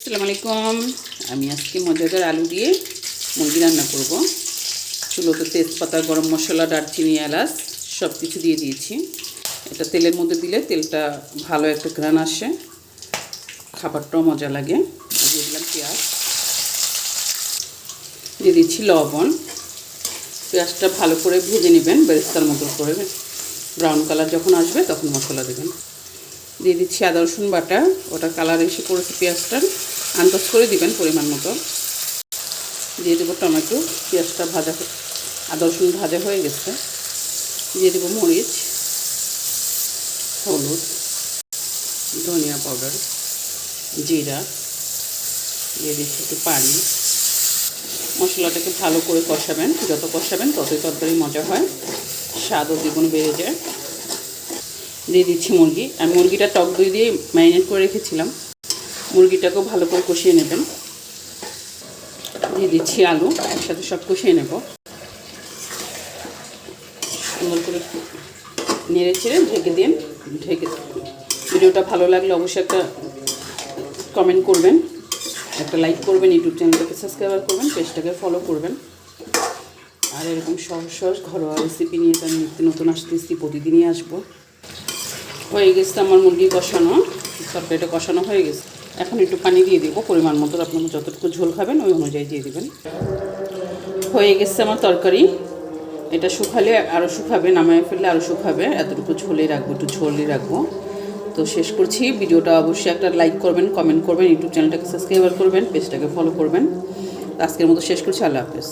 আসসালামু আলাইকুম। আমি আজকে মজাদার আলু দিয়ে মুরগি রান্না করব। চুলোতে তেজপাতা, গরম মশলা, দারচিনি, এলাচ সব কিছু দিয়ে দিয়েছি। এটা তেলের মধ্যে দিলে তেলটা ভালো একটা ঘ্রাণ আসে, খাবারটাও মজা লাগে। দিয়ে দিলাম পেঁয়াজ, দিয়ে দিচ্ছি লবণ। পেঁয়াজটা ভালো করে ভেজে নেবেন, বেরেস্তার মতো করে। ব্রাউন কালার যখন আসবে তখন মশলা দেবেন। দিয়ে দিচ্ছি আদা রসুন বাটা। ওটা কালার এসে পড়েছে পেঁয়াজটার, আন্দাজ করে দিবেন পরিমাণ মতো। দিয়ে দেবো টমেটো। পেঁয়াজটা আদা রসুন ভাজা হয়ে গেছে। দিয়ে দেবো মরিচ, হলুদ, ধনিয়া পাউডার, জিরা। দিয়ে দিচ্ছি একটু পানি। মশলাটাকে ভালো করে কষাবেন, যত কষাবেন ততই তরকারি মজা হয়, স্বাদও দ্বিগুণ বেড়ে যায়। দিয়ে দিচ্ছি মুরগি। আমি মুরগিটা টক দই দিয়ে ম্যারিনেট করে রেখেছিলাম। মুরগিটাকেও ভালো করে কষিয়ে নেবেন। দিয়ে দিচ্ছি আলু, একসাথে সব কষিয়ে নেব। সুন্দর করে নেড়ে চেড়ে ঢেকে দিন। ভিডিওটা ভালো লাগলে অবশ্যই একটা কমেন্ট করবেন, একটা লাইক করবেন, ইউটিউব চ্যানেলটাকে সাবস্ক্রাইব করবেন, পেজটাকে ফলো করবেন। আর এরকম সহজ সহজ ঘরোয়া রেসিপি নিয়ে আমি নিত্য নতুন আসতেছি, প্রতিদিনই আসবো। হয়ে গেছে আমার মুরগি কষানো, তরকারিটা কষানো হয়ে গেছে। এখন একটু পানি দিয়ে দিব পরিমাণ মতো, আপনারা যতটুকু ঝোল খাবেন ওই অনুযায়ী দিয়ে দেবেন। হয়ে গেছে আমার তরকারি। এটা শুকালে আরও শুকাবে, নামায় ফেললে আরও শুকাবে। এতটুকু ঝোলই রাখবো, একটু ঝোলই রাখবো। তো শেষ করছি। ভিডিওটা অবশ্যই একটা লাইক করবেন, কমেন্ট করবেন, ইউটিউব চ্যানেলটাকে সাবস্ক্রাইব করবেন, পেজটাকে ফলো করবেন। আজকের মতো শেষ করছি। আল্লাহ হাফেজ।